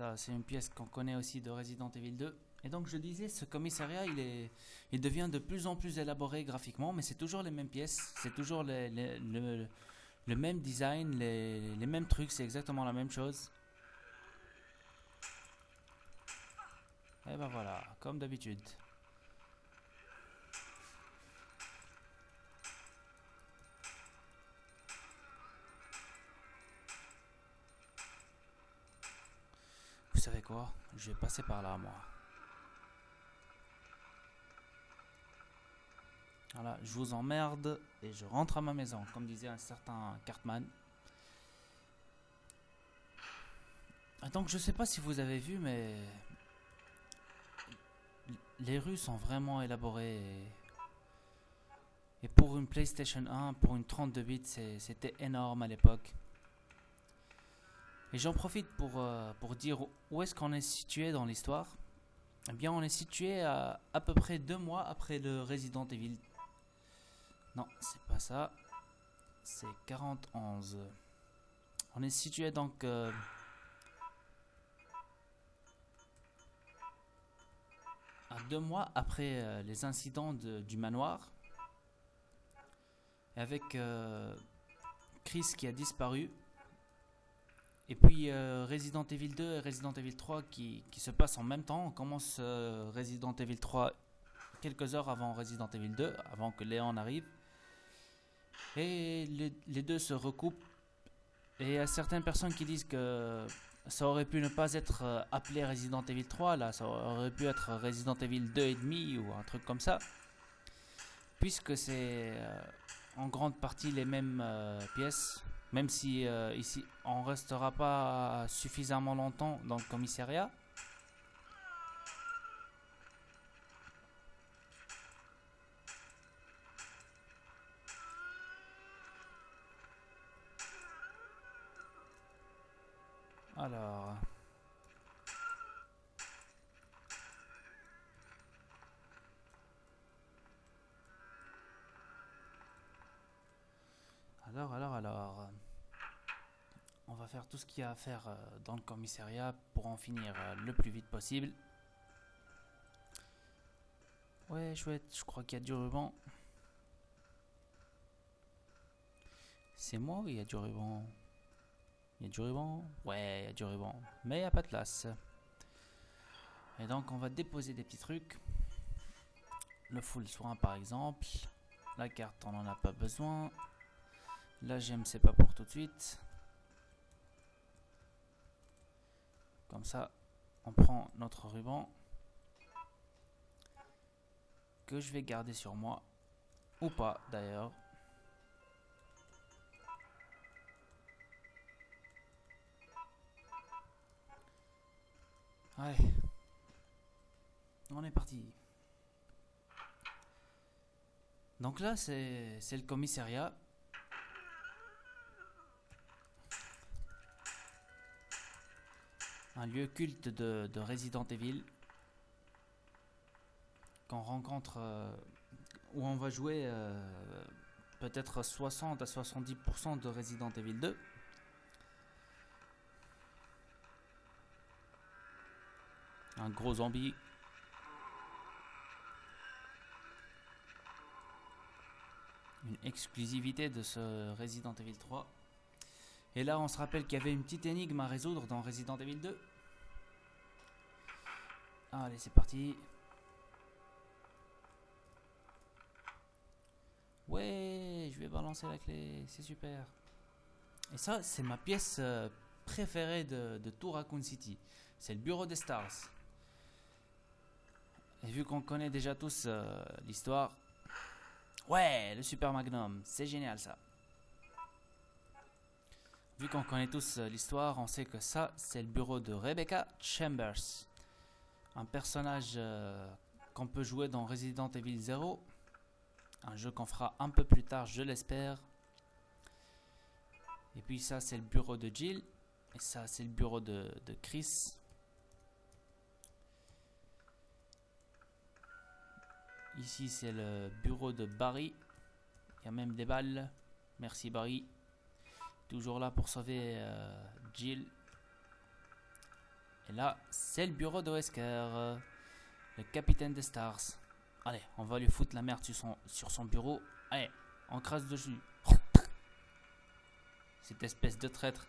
Ça, c'est une pièce qu'on connaît aussi de Resident Evil 2. Et donc, je disais, ce commissariat, il devient de plus en plus élaboré graphiquement, mais c'est toujours les mêmes pièces, c'est toujours le même design, les mêmes trucs, c'est exactement la même chose. Et ben voilà, comme d'habitude. Vous savez quoi? Je vais passer par là, moi. Voilà, je vous emmerde et je rentre à ma maison, comme disait un certain Cartman. Donc, je sais pas si vous avez vu, mais les rues sont vraiment élaborées. Et pour une PlayStation 1, pour une 32 bits, c'était énorme à l'époque. Et j'en profite pour dire où est-ce qu'on est situé dans l'histoire. Eh bien, on est situé à peu près 2 mois après le Resident Evil. Non, c'est pas ça. C'est 41. On est situé donc à 2 mois après les incidents du manoir. Avec Chris qui a disparu. Et puis Resident Evil 2 et Resident Evil 3 qui se passent en même temps. On commence Resident Evil 3 quelques heures avant Resident Evil 2, avant que Léon arrive. Et les deux se recoupent. Et il y a certaines personnes qui disent que ça aurait pu ne pas être appelé Resident Evil 3, là, ça aurait pu être Resident Evil 2 et demi ou un truc comme ça. Puisque c'est en grande partie les mêmes pièces. Même si ici on restera pas suffisamment longtemps dans le commissariat. Alors, on va faire tout ce qu'il y a à faire dans le commissariat pour en finir le plus vite possible. Ouais, chouette, je crois qu'il y a du ruban. C'est moi ou il y a du ruban? Il y a du ruban? Ouais, il y a du ruban. Mais il n'y a pas de place. Et donc, on va déposer des petits trucs. Le full soin, par exemple. La carte, on n'en a pas besoin. La gemme, c'est pas pour tout de suite. Comme ça, on prend notre ruban. Que je vais garder sur moi. Ou pas, d'ailleurs. Allez. On est parti. Donc là, c'est le commissariat. Un lieu culte de Resident Evil. Qu'on rencontre... où on va jouer peut-être 60 à 70% de Resident Evil 2. Un gros zombie. Une exclusivité de ce Resident Evil 3. Et là, on se rappelle qu'il y avait une petite énigme à résoudre dans Resident Evil 2. Allez, c'est parti. Ouais, je vais balancer la clé, c'est super. Et ça, c'est ma pièce préférée de tout Raccoon City. C'est le bureau des Stars. Et vu qu'on connaît déjà tous l'histoire... Ouais, le Super Magnum, c'est génial ça. Vu qu'on connaît tous l'histoire, on sait que ça, c'est le bureau de Rebecca Chambers. Un personnage qu'on peut jouer dans Resident Evil 0. Un jeu qu'on fera un peu plus tard, je l'espère. Et puis ça, c'est le bureau de Jill. Et ça, c'est le bureau de Chris. Ici, c'est le bureau de Barry. Il y a même des balles. Merci Barry. Toujours là pour sauver Jill. Et là, c'est le bureau de Wesker, le capitaine des Stars. Allez, on va lui foutre la merde sur son bureau. Allez, on crasse dessus. Cette espèce de traître.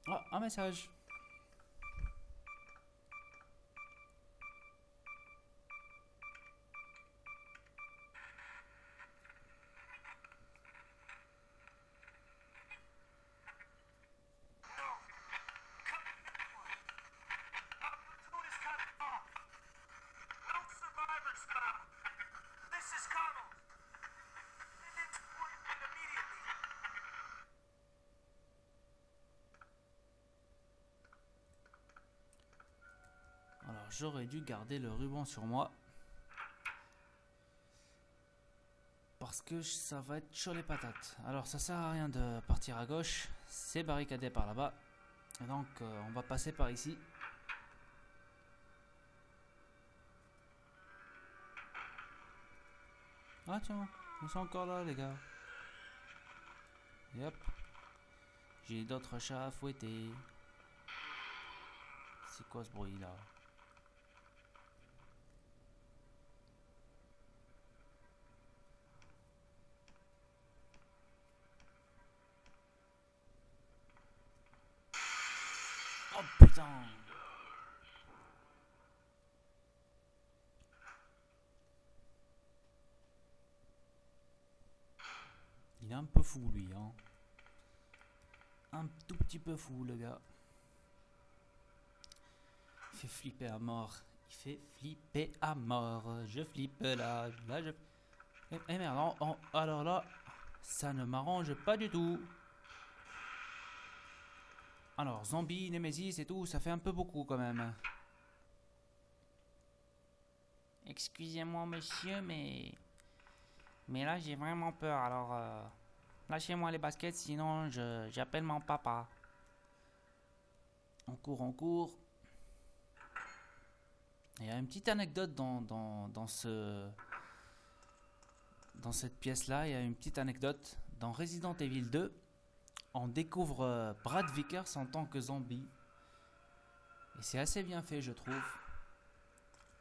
Oh, un message. Alors, j'aurais dû garder le ruban sur moi. Parce que ça va être chaud les patates. Alors, ça sert à rien de partir à gauche. C'est barricadé par là-bas. Et donc, on va passer par ici. Ah tiens, ils sont encore là les gars. Yep. J'ai d'autres chats à fouetter. C'est quoi ce bruit là? Oh putain! Il est un peu fou lui, hein. Un tout petit peu fou le gars. Il fait flipper à mort. Il fait flipper à mort. Je flippe là. Là je... Eh merde, alors là, ça ne m'arrange pas du tout. Alors, zombie, Nemesis et tout, ça fait un peu beaucoup quand même. Excusez-moi monsieur, mais là j'ai vraiment peur. Alors, lâchez-moi les baskets, sinon j'appelle mon papa. On court, on court. Il y a une petite anecdote dans cette pièce-là. Il y a une petite anecdote. Dans Resident Evil 2, on découvre Brad Vickers en tant que zombie. Et c'est assez bien fait, je trouve.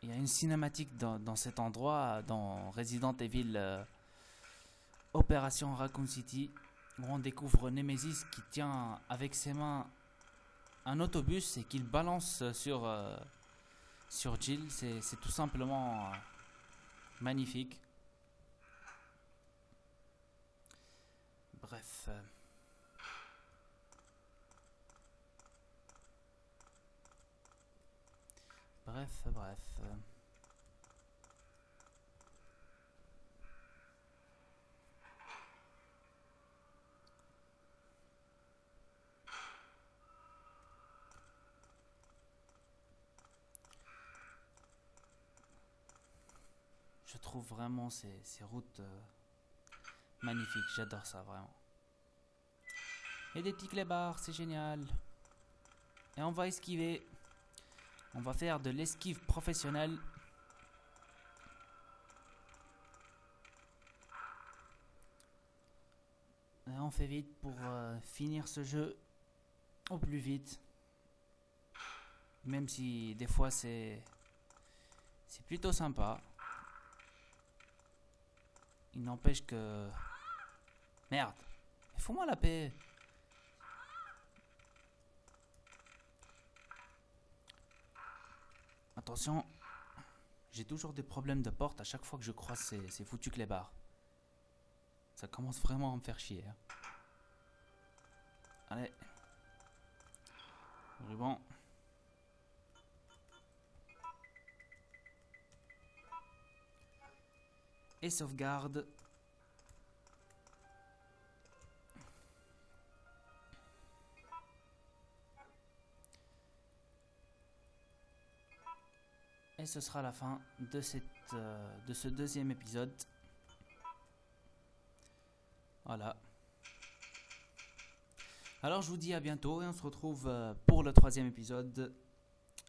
Il y a une cinématique dans cet endroit, dans Resident Evil Opération Raccoon City, où on découvre Nemesis qui tient avec ses mains un autobus et qu'il balance sur Jill. C'est tout simplement magnifique. Bref. Bref. Je trouve vraiment ces routes magnifiques. J'adore ça vraiment. Et des petits clébards, c'est génial. Et on va esquiver. On va faire de l'esquive professionnelle. Et on fait vite pour finir ce jeu au plus vite. Même si des fois c'est plutôt sympa. Il n'empêche que... Merde. Fous-moi la paix. Attention. J'ai toujours des problèmes de porte à chaque fois que je croise ces foutus clébards. Ça commence vraiment à me faire chier. Hein. Allez. Ruban. Et sauvegarde. Et ce sera la fin de ce deuxième épisode. Voilà. Alors je vous dis à bientôt et on se retrouve pour le troisième épisode.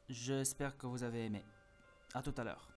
J'espère que vous avez aimé. À tout à l'heure.